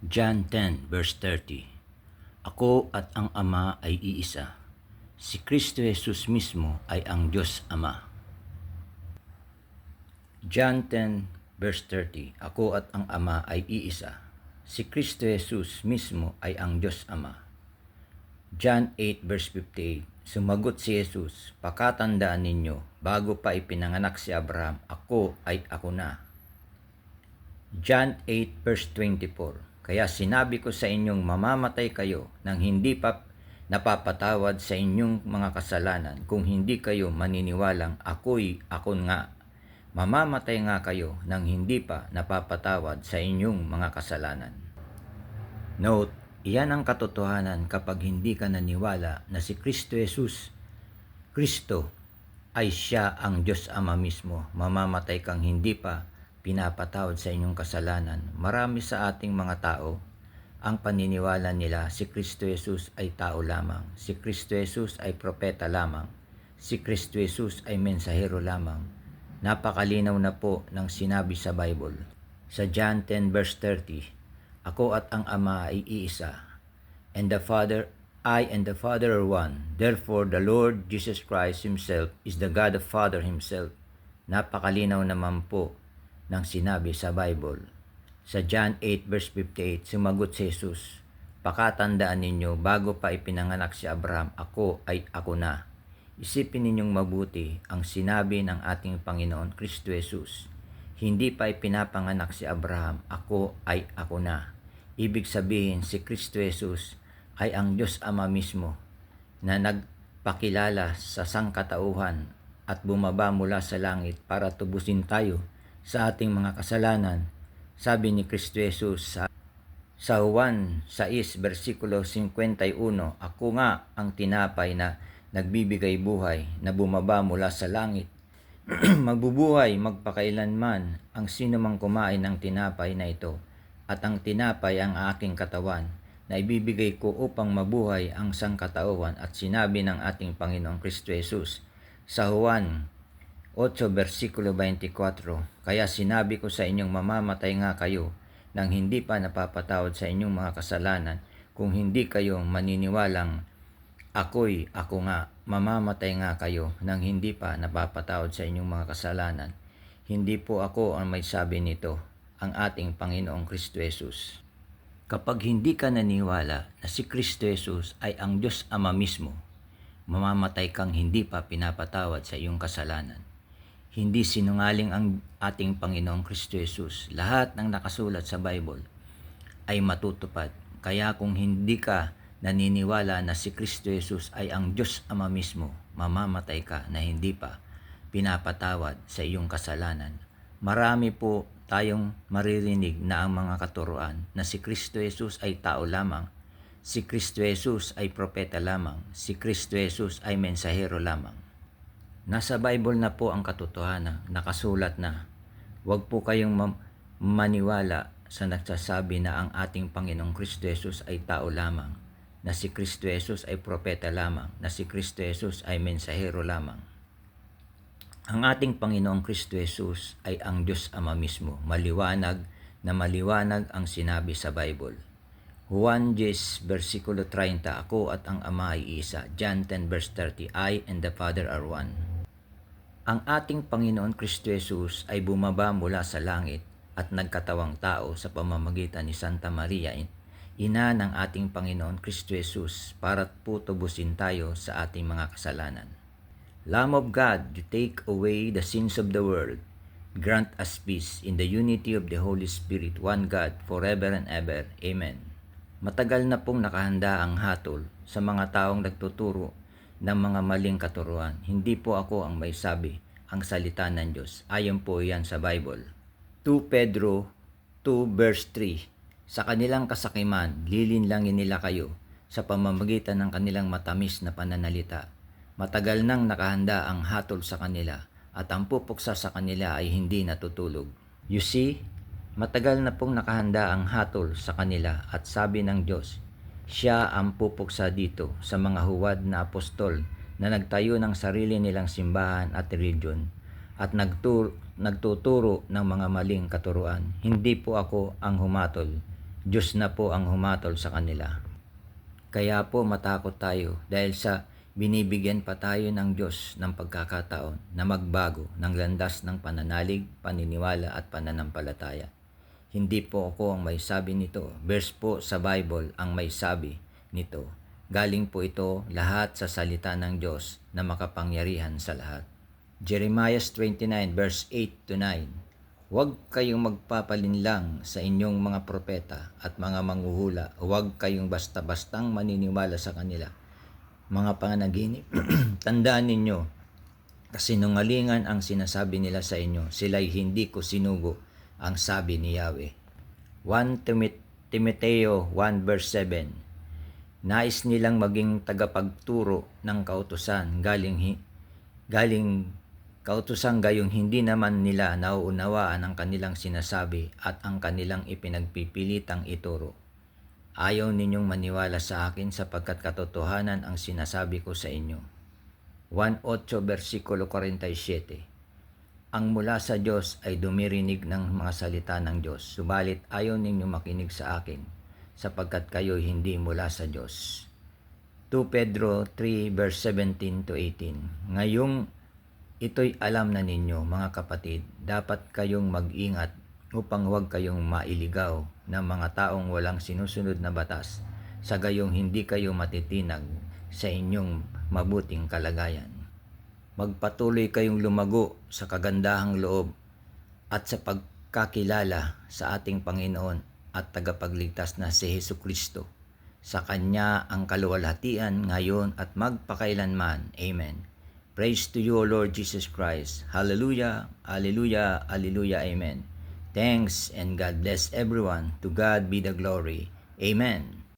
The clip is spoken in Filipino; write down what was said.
John 10 verse 30. Ako at ang Ama ay iisa. Si Kristo Jesus mismo ay ang Diyos Ama. John 10 verse 30. Ako at ang Ama ay iisa. Si Kristo Jesus mismo ay ang Diyos Ama. John 8 verse 58. Sumagot si Jesus, pakatandaan ninyo, bago pa ipinanganak si Abraham, ako ay ako na. John 8 verse 24. Kaya sinabi ko sa inyong mamamatay kayo nang hindi pa napapatawad sa inyong mga kasalanan kung hindi kayo maniniwalang ako'y ako nga. Mamamatay nga kayo nang hindi pa napapatawad sa inyong mga kasalanan. Note, iyan ang katotohanan kapag hindi ka naniwala na si Kristo Jesus, Kristo, ay siya ang Diyos Ama mismo. Mamamatay kang hindi pa pinapatawad sa inyong kasalanan. Marami sa ating mga tao ang paniniwala nila si Kristo Jesus ay tao lamang. Si Kristo Jesus ay propeta lamang. Si Kristo Jesus ay mensahero lamang. Napakalinaw na po ng sinabi sa Bible. Sa John 10 verse 30, ako at ang Ama ay iisa, and I and the Father are one. Therefore, the Lord Jesus Christ Himself is the God of Father Himself. Napakalinaw naman po ng sinabi sa Bible. Sa John 8 verse 58, sumagot si Jesus, pakatandaan ninyo, bago pa ipinanganak si Abraham, ako ay ako na. Isipin ninyong mabuti ang sinabi ng ating Panginoon Kristo Jesus. Hindi pa ipinapanganak si Abraham, ako ay ako na. Ibig sabihin, si Kristo Jesus ay ang Diyos Ama mismo na nagpakilala sa sangkatauhan at bumaba mula sa langit para tubusin tayo sa ating mga kasalanan. Sabi ni Kristo Jesus sa Juan 6 versikulo 51, ako nga ang tinapay na nagbibigay buhay na bumaba mula sa langit. Magbubuhay magpakailanman ang sino mang kumain ng tinapay na ito, at ang tinapay ang aking katawan na ibibigay ko upang mabuhay ang sangkatauhan, at sinabi ng ating Panginoong Kristo Jesus sa Juan 8 versikulo 24, kaya sinabi ko sa inyong mamamatay nga kayo nang hindi pa napapatawad sa inyong mga kasalanan kung hindi kayo maniniwalang ako'y ako nga. Mamamatay nga kayo nang hindi pa napapatawad sa inyong mga kasalanan. Hindi po ako ang may sabi nito, ang ating Panginoong Kristo Jesus. Kapag hindi ka naniwala na si Kristo Jesus ay ang Diyos Ama mismo, mamamatay kang hindi pa pinapatawad sa iyong kasalanan. Hindi sinungaling ang ating Panginoong Kristo Jesus. Lahat ng nakasulat sa Bible ay matutupad. Kaya kung hindi ka naniniwala na si Kristo Jesus ay ang Diyos Ama mismo, mamamatay ka na hindi pa pinapatawad sa iyong kasalanan. Marami po tayong maririnig na ang mga katuruan na si Kristo Jesus ay tao lamang, si Kristo Jesus ay propeta lamang, si Kristo Jesus ay mensahero lamang. Nasa Bible na po ang katotohanan, nakasulat na. Huwag po kayong maniwala sa nagsasabi na ang ating Panginoong Kristo Jesus ay tao lamang, na si Kristo Jesus ay propeta lamang, na si Kristo Jesus ay mensahero lamang. Ang ating Panginoong Kristo Jesus ay ang Diyos Ama mismo. Maliwanag na maliwanag ang sinabi sa Bible. Juan 10 versikulo 30, ako at ang Ama ay isa. John 10 verse 30, I and the Father are one. Ang ating Panginoon Kristo Jesus ay bumaba mula sa langit at nagkatawang tao sa pamamagitan ni Santa Maria, ina ng ating Panginoon Kristo Jesus, para po tubusin tayo sa ating mga kasalanan. Lamb of God, you take away the sins of the world. Grant us peace in the unity of the Holy Spirit, one God, forever and ever. Amen. Matagal na pong nakahanda ang hatol sa mga taong nagtuturo ng mga maling katuruan. Hindi po ako ang may sabi, ang salita ng Diyos. Ayon po yan sa Bible. 2 Pedro 2 verse 3, sa kanilang kasakiman, lilinlangin nila kayo sa pamamagitan ng kanilang matamis na pananalita. Matagal nang nakahanda ang hatol sa kanila, at ang pupuksa sa kanila ay hindi natutulog. You see, matagal na pong nakahanda ang hatol sa kanila, at sabi ng Diyos, siya ang pupuksa dito sa mga huwad na apostol na nagtayo ng sarili nilang simbahan at religion at nagtuturo ng mga maling katuruan. Hindi po ako ang humatol Diyos na po ang humatol sa kanila. Kaya po matakot tayo dahil sa binibigyan pa tayo ng Diyos ng pagkakataon na magbago ng landas ng pananalig, paniniwala at pananampalataya. Hindi po ako ang may sabi nito. Verse po sa Bible ang may sabi nito. Galing po ito lahat sa salita ng Diyos na makapangyarihan sa lahat. Jeremiah 29 verse 8 to 9. Huwag kayong magpapalinlang sa inyong mga propeta at mga manghuhula. Huwag kayong basta-bastang maniniwala sa kanila. Mga panaginip, tandaan ninyo, kasinungalingan ang sinasabi nila sa inyo. Sila'y hindi ko sinugo, ang sabi ni Yahweh. 1 Timoteo 1 verse 7. Nais nilang maging tagapagturo ng kautusan galing kautusan gayong hindi naman nila nauunawaan ang kanilang sinasabi at ang kanilang ipinagpipilitang ituro. Ayaw ninyong maniwala sa akin sapagkat katotohanan ang sinasabi ko sa inyo. 1:8 versikulo 47. Ang mula sa Diyos ay dumirinig ng mga salita ng Diyos, subalit ayaw ninyong makinig sa akin sapagkat kayo hindi mula sa Diyos. 2 Pedro 3 verse 17 to 18. Ngayong ito'y alam na ninyo, mga kapatid, dapat kayong mag-ingat upang huwag kayong mailigaw ng mga taong walang sinusunod na batas, sa gayong hindi kayo matitinag sa inyong mabuting kalagayan. Magpatuloy kayong lumago sa kagandahang loob at sa pagkakilala sa ating Panginoon at tagapagligtas na si Hesukristo. Sa Kanya ang kaluwalhatian ngayon at magpakailanman. Amen. Praise to you, O Lord Jesus Christ. Hallelujah, hallelujah, hallelujah, amen. Thanks and God bless everyone. To God be the glory. Amen.